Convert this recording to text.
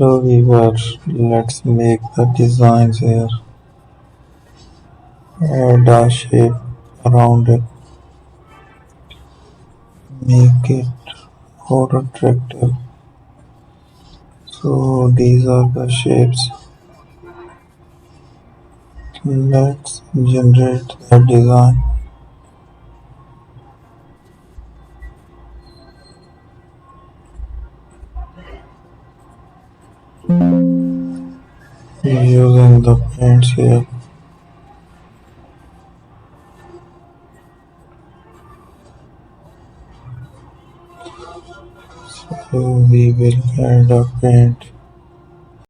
Hello viewers, let's make the designs here. Add a shape around it. Make it more attractive. So these are the shapes. Let's generate the design. Using the paints here. So we will add a paint